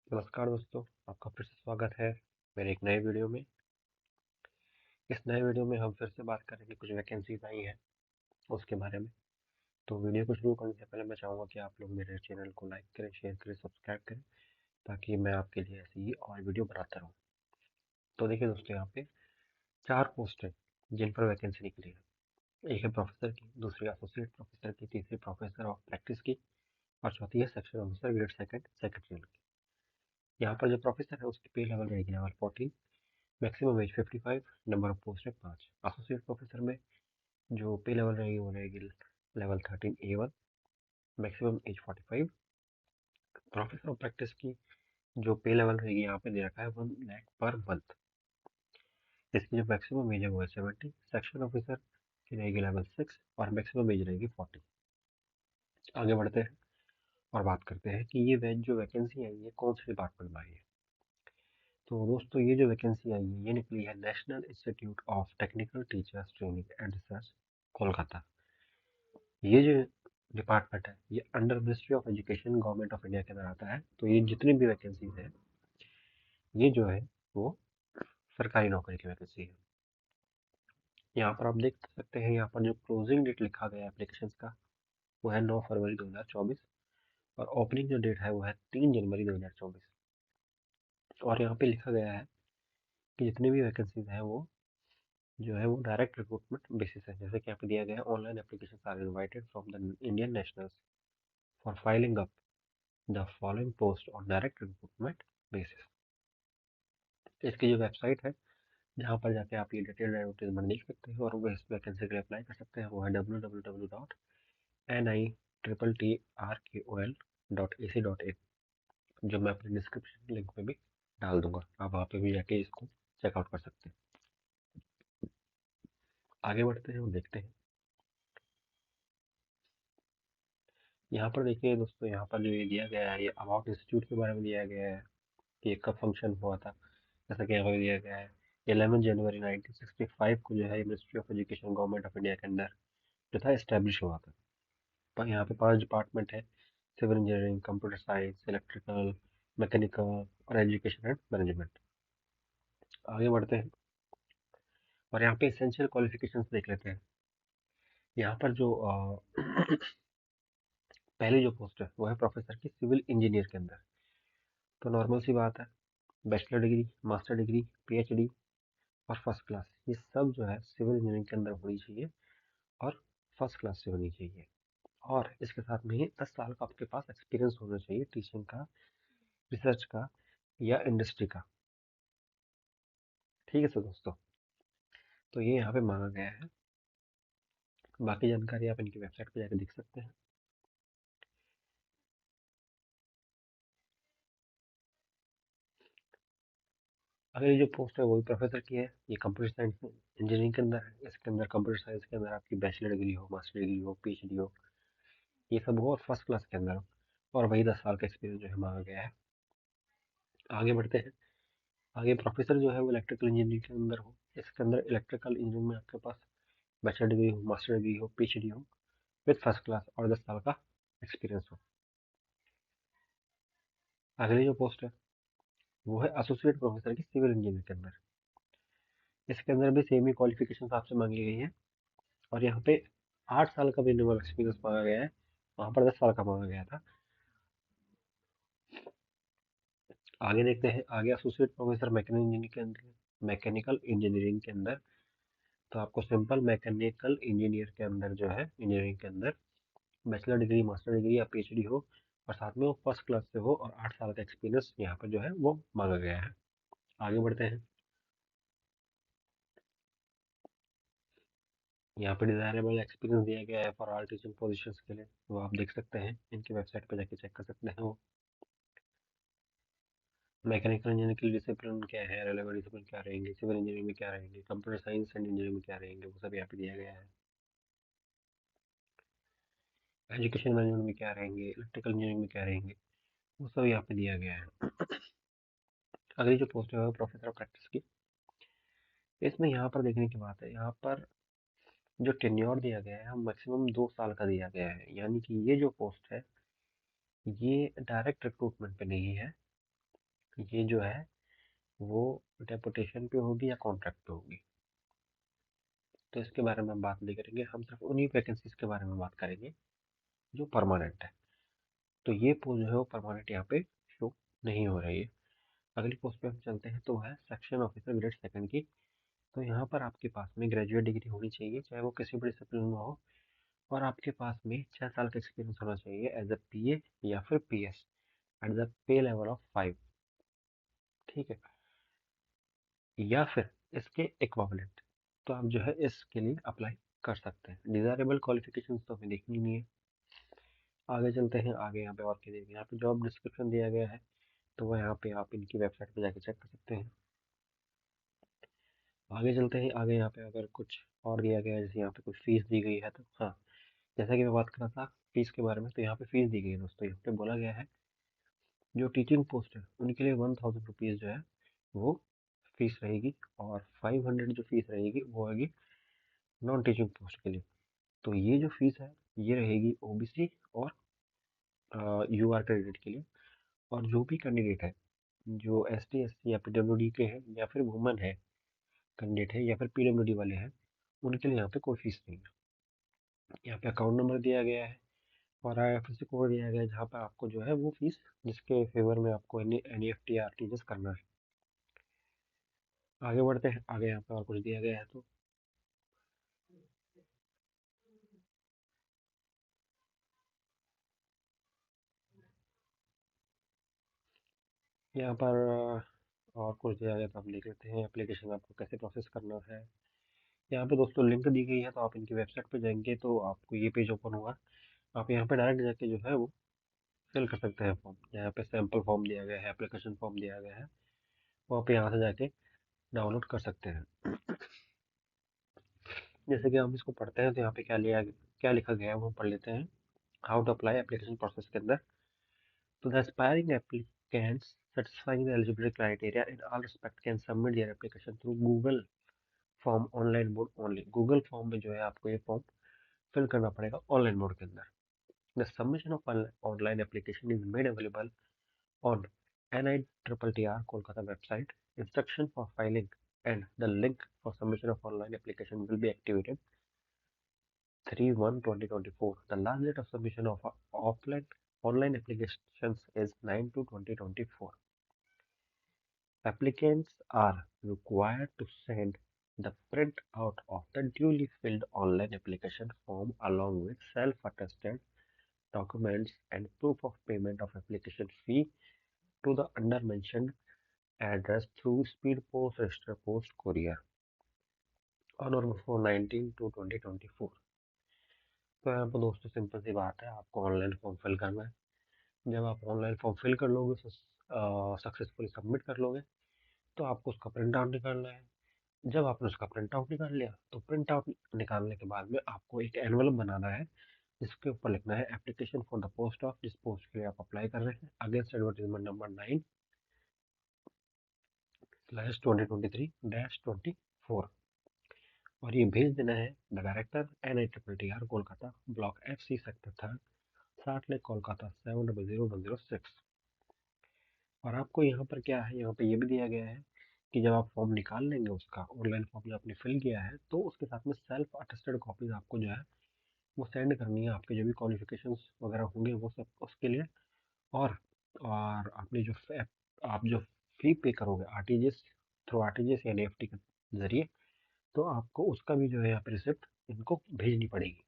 नमस्कार दोस्तों, आपका फिर से स्वागत है मेरे एक नए वीडियो में। इस नए वीडियो में हम फिर से बात करेंगे कुछ वैकेंसीज आई हैं उसके बारे में। तो वीडियो को शुरू करने से पहले मैं चाहूँगा कि आप लोग मेरे चैनल को लाइक करें, शेयर करें, सब्सक्राइब करें, ताकि मैं आपके लिए ऐसी ही और वीडियो बनाता रहूँ। तो देखिए दोस्तों, यहाँ पे 4 पोस्ट है जिन पर वैकेंसी निकली है। एक है प्रोफेसर की, दूसरी एसोसिएट प्रोफेसर की, तीसरी प्रोफेसर ऑफ प्रैक्टिस की, और चौथी है section officer grade second secretarial की। यहाँ पर जो प्रोफेसर है उसकी पे लेवल रहेगी level 14, maximum age 55, number of post है 5। एसोसिएट प्रोफेसर में जो पे लेवल रहेगी वो रहेगी level 13A1, maximum age 45। Professor of practice की जो पे लेवल रहेगी यहाँ पे दे रखा है 1 लाख पर मंथ। इसकी जो मैक्सिमम एज है वो है 70। सेक्शन ऑफिसर की रहेगी लेवल 6 और मैक्सिमम एज रहेगी 40। आगे बढ़ते हैं और बात करते हैं कि ये जो वैकेंसी आई है कौन से डिपार्टमेंट में आई है। तो दोस्तों, ये जो वैकेंसी आई है ये निकली है national institute of technical teachers training and research, Kolkata. ये जो डिपार्टमेंट है ये under ministry of education government of India के अंदर आता है। तो ये जितनी भी वैकेंसीज है ये जो है वो सरकारी नौकरी की वैकेंसी है। यहाँ पर आप देख सकते हैं, यहाँ पर जो क्लोजिंग डेट लिखा गया है एप्लीकेशन का वो है 9 फरवरी 2024, और ओपनिंग जो डेट है वो है 3 जनवरी 2024। और यहाँ पे लिखा गया है कि जितनी भी वैकेंसीज है वो जो है वो डायरेक्ट रिक्रूटमेंट बेसिस है। जैसे कि यहाँ पे दिया गया है, online application are invited from the Indian nationals for filling up the following post on direct recruitment basis. इसकी जो वेबसाइट है जहाँ पर जाके आप ये डिटेल्ड एडवर्टीजमेंट देख सकते हैं और वो इस वैकेंसी के लिए अप्लाई कर सकते हैं, वो है www.nitrrkol.ac.in, जो मैं अपने डिस्क्रिप्शन लिंक में भी डाल दूंगा। आप वहाँ पे भी जाके इसको चेकआउट कर सकते हैं। आगे बढ़ते हैं और देखते हैं। यहाँ पर देखिए दोस्तों, यहाँ पर जो ये दिया गया है ये अबाउट इंस्टीट्यूट के बारे में दिया गया है कि ये कब फंक्शन हुआ था। जैसा कि यहाँ पर दिया गया है 11 जनवरी 1965 को जो है ministry of education government of India के अंदर जो था इस्टेब्लिश हुआ था। पर यहाँ पे 5 डिपार्टमेंट है: civil engineering, computer science, electrical, mechanical और एजुकेशन एंड मैनेजमेंट। आगे बढ़ते हैं और यहाँ पे एसेंशियल क्वालिफिकेशंस देख लेते हैं। यहाँ पर जो पहली जो पोस्ट है वो है प्रोफेसर की सिविल इंजीनियर के अंदर। तो नॉर्मल सी बात है, bachelor degree, master degree, PhD और फर्स्ट क्लास, ये सब जो है सिविल इंजीनियरिंग के अंदर होनी चाहिए और फर्स्ट क्लास से होनी चाहिए। और इसके साथ में ही 10 साल का आपके पास एक्सपीरियंस होना चाहिए टीचिंग का, रिसर्च का या इंडस्ट्री का। ठीक है सर दोस्तों, तो ये यहाँ पे मांगा गया है। बाकी जानकारी आप इनकी वेबसाइट पे जाकर देख सकते हैं। अगर ये जो पोस्ट है वो भी प्रोफेसर की है, ये कंप्यूटर साइंस इंजीनियरिंग के अंदर है। इसके अंदर कंप्यूटर साइंस के अंदर आपकी बैचलर डिग्री हो, मास्टर डिग्री हो, पीएचडी हो, ये सब हो और फर्स्ट क्लास के अंदर हो, और वही 10 साल का एक्सपीरियंस जो है मांगा गया है। आगे बढ़ते हैं। आगे प्रोफेसर जो है वो इलेक्ट्रिकल इंजीनियरिंग के अंदर हो। इसके अंदर इलेक्ट्रिकल इंजीनियरिंग में आपके पास बैचलर डिग्री हो, मास्टर डिग्री हो, पीएचडी हो विद फर्स्ट क्लास और 10 साल का एक्सपीरियंस हो। अगली जो पोस्ट है वो है एसोसिएट प्रोफेसर की सिविल इंजीनियरिंग के अंदर। इसके अंदर भी सेम ही क्वालिफिकेशन आपसे मांगी गई है, और यहाँ पे 8 साल का मिनिमम एक्सपीरियंस मांगा गया है, वहाँ पर 10 साल का मांगा गया था। आगे देखते हैं। आगे एसोसिएट प्रोफेसर मैकेनिकल इंजीनियरिंग के अंदर, तो आपको सिंपल मैकेनिकल इंजीनियर के अंदर जो है इंजीनियरिंग के अंदर बैचलर डिग्री, मास्टर डिग्री या पीएचडी हो, और साथ में वो फर्स्ट क्लास से हो, और 8 साल का एक्सपीरियंस यहाँ पर जो है वो मांगा गया है। आगे बढ़ते हैं। यहाँ पे डिजायरेबल एक्सपीरियंस दिया गया है फॉर ऑल टीचिंग पोजीशंस के लिए, वो आप देख सकते हैं, इनकी वेबसाइट पे जाके चेक कर सकते हैं वो। मैकेनिकल इंजीनियरिंग की डिसिप्लिन क्या है, रेलेवेंट डिसिप्लिन क्या रहेंगे, सिविल इंजीनियरिंग में क्या रहेंगे, कंप्यूटर साइंस एंड इंजीनियरिंग में क्या रहेंगे, वो सब यहाँ पे दिया गया है। एजुकेशन मैनेजमेंट में क्या रहेंगे, इलेक्ट्रिकल इंजीनियरिंग में क्या रहेंगे, वो सब यहाँ पे दिया गया है। अगली जो पोस्ट है वो प्रोफेसर ऑफ प्रैक्टिस की। इसमें यहाँ पर देखने की बात है, यहाँ पर जो टेन्योर दिया गया है मैक्सिमम 2 साल का दिया गया है। यानी कि ये जो पोस्ट है ये डायरेक्ट रिक्रूटमेंट पे नहीं है, ये जो है वो डेपुटेशन पे होगी या कॉन्ट्रैक्ट पे होगी, तो इसके बारे में हम बात नहीं करेंगे। हम सिर्फ उन्हीं वैकेंसीज के बारे में बात करेंगे जो परमानेंट है। तो ये पोस्ट जो है वो परमानेंट यहाँ पे शो नहीं हो रही है। अगली पोस्ट पे हम चलते हैं, तो है सेक्शन ऑफिसर ग्रेड सेकंड की। तो यहाँ पर आपके पास में ग्रेजुएट डिग्री होनी चाहिए, चाहे वो किसी भी डिसिप्लिन में हो, और आपके पास में 6 साल का एक्सपीरियंस होना चाहिए एज अ पीए या फिर PS at the pay level of 5। ठीक है, या फिर इसके इक्विवेलेंट। तो आप जो है इसके लिए अप्लाई कर सकते हैं। डिजायरेबल क्वालिफिकेशंस तो हमें देखनी नहीं है। आगे चलते हैं, आगे यहाँ पे और क्या देंगे, यहाँ पे जॉब डिस्क्रिप्शन दिया गया है, तो वह यहाँ पे आप इनकी वेबसाइट पे जाके चेक कर सकते हैं। आगे चलते हैं, आगे यहाँ पे अगर कुछ और दिया गया है, जैसे यहाँ पे कुछ फीस दी गई है, तो हाँ, जैसा कि मैं बात कर रहा था फीस के बारे में, तो यहाँ पे फीस दी गई है दोस्तों। यहाँ पे बोला गया है जो टीचिंग पोस्ट है उनके लिए 1000 रुपीज़ जो है वो फीस रहेगी, और 500 जो फीस रहेगी वो होगी नॉन टीचिंग पोस्ट के लिए। तो ये जो फीस है ये रहेगी ओबीसी और यूआर कैंडिडेट के लिए। और जो भी कैंडिडेट है जो एसटी एससी या पीडब्ल्यूडी के हैं, या फिर वुमेन है कैंडिडेट है, या फिर पीडब्ल्यूडी वाले हैं, उनके लिए यहाँ पे कोई फीस नहीं है। यहाँ पे अकाउंट नंबर दिया गया है और आईएफएससी कोड दिया गया है, जहाँ पर आपको जो है वो फीस जिसके फेवर में आपको एनईएफटी या आरटीजीएस करना है। आगे बढ़ते हैं, आगे यहाँ पे और कुछ दिया गया है, तो यहाँ पर और कुछ दिया गया, तो हम देख लेते हैं एप्लीकेशन आपको कैसे प्रोसेस करना है। यहाँ पे दोस्तों लिंक दी गई है, तो आप इनकी वेबसाइट पे जाएंगे तो आपको ये पेज ओपन होगा। आप यहाँ पे डायरेक्ट जाके जो है वो फिल कर सकते हैं फॉर्म। यहाँ पे सैम्पल फॉर्म दिया गया है, एप्लीकेशन फॉर्म दिया गया है, वो आप यहाँ से जाके डाउनलोड कर सकते हैं। जैसे कि हम इसको पढ़ते हैं, तो यहाँ पे क्या लिखा गया है वो हम पढ़ लेते हैं। How to apply application process के अंदर, तो the aspiring applicants satisfying the eligibility criteria in all respect can submit their application through Google form online mode only. Google form में जो है आपको ये फॉर्म फिल करना पड़ेगा ऑनलाइन मोड के अंदर। The submission of online application is made available on NITTR Kolkata website. Instruction for filing and the link for submission of online application will be activated 3/1/2024. The last date of submission of offline online applications is 9/2/2024. Applicants are required to send the printout of the duly filled online application form along with self-attested documents and proof of payment of application fee to the under-mentioned address through Speed Post, Register Post, Courier on or before 19/2/2024। तो यहाँ पर दोस्तों simple सी बात है, आपको online form fill करना है। जब आप ऑनलाइन फॉर्म फिल कर लोगे, सक्सेसफुली सबमिट कर लोगे, तो आपको उसका प्रिंट आउट निकालना है। जब आपने उसका प्रिंट आउट निकाल लिया, तो प्रिंट आउट निकालने के बाद में आपको एक एनवलप बनाना है, जिसके ऊपर लिखना है application for the post of जिस पोस्ट के लिए आप अप्लाई कर रहे हैं, अगेंस्ट एडवर्टीजमेंट नंबर 9/2023-24। और ये भेज देना है the director NITTR Kolkata, block FC, sector 3, 60 Kolkata 700106। और आपको यहाँ पर क्या है, यहाँ पे ये भी दिया गया है कि जब आप फॉर्म निकाल लेंगे, उसका ऑनलाइन फॉर्म जो आपने फिल किया है, तो उसके साथ में सेल्फ अटेस्टेड कॉपीज आपको जो है वो सेंड करनी है, आपके जो भी क्वालिफिकेशंस वगैरह होंगे वो सब उसके लिए। और और आपने जो आप जो फी पे करोगे आरटीजीएस, थ्रू आरटीजीएस या एनईएफटी के जरिए, तो आपको उसका भी जो है यहाँ पे रिसिप्ट इनको भेजनी पड़ेगी।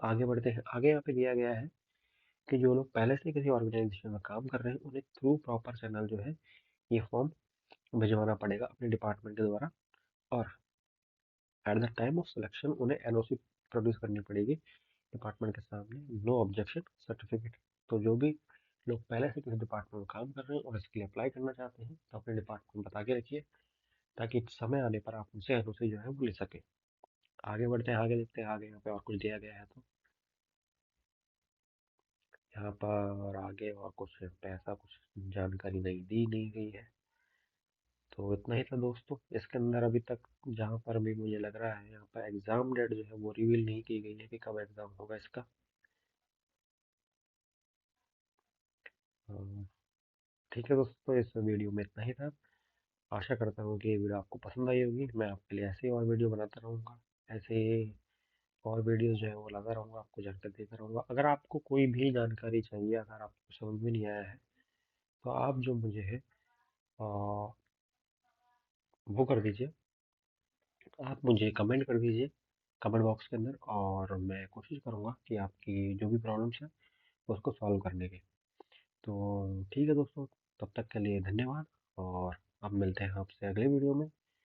आगे बढ़ते हैं, आगे यहाँ पे दिया गया है कि जो लोग पहले से किसी ऑर्गेनाइजेशन में काम कर रहे हैं, उन्हें थ्रू प्रॉपर चैनल जो है ये फॉर्म भिजवाना पड़ेगा अपने डिपार्टमेंट के द्वारा। और at the time of selection उन्हें एनओसी प्रोड्यूस करनी पड़ेगी डिपार्टमेंट के सामने, नो ऑब्जेक्शन सर्टिफिकेट। तो जो भी लोग पहले से किसी डिपार्टमेंट में काम कर रहे हैं और इसके लिए अप्लाई करना चाहते हैं, तो अपने डिपार्टमेंट में बता के रखिए, ताकि समय आने पर आप उनसे एनओसी जो है वो ले सके। आगे बढ़ते हैं, आगे देखते हैं, आगे यहाँ पे और कुछ दिया गया है, तो यहाँ पर आगे और कुछ पैसा कुछ जानकारी नहीं गई है। तो इतना ही था दोस्तों इसके अंदर अभी तक। जहाँ पर भी मुझे लग रहा है यहाँ पर एग्ज़ाम डेट जो है वो रिवील नहीं की गई है कि कब एग्ज़ाम होगा इसका। अ, ठीक है दोस्तों, इस वीडियो में इतना ही था। आशा करता हूँ कि ये वीडियो आपको पसंद आई होगी। मैं आपके लिए ऐसे ही और वीडियो बनाता रहूँगा। ऐसे ही और वीडियोस जो है वो लाता रहूँगा, आपको जानकारी देता रहूँगा। अगर आपको कोई भी जानकारी चाहिए, अगर आपको समझ में नहीं आया है, तो आप जो मुझे है वो कर दीजिए। आप मुझे कमेंट कर दीजिए कमेंट बॉक्स के अंदर, और मैं कोशिश करूँगा कि आपकी जो भी प्रॉब्लम्स हैं उसको सॉल्व करने की। तो ठीक है दोस्तों, तब तक के लिए धन्यवाद, और अब मिलते हैं आपसे अगले वीडियो में।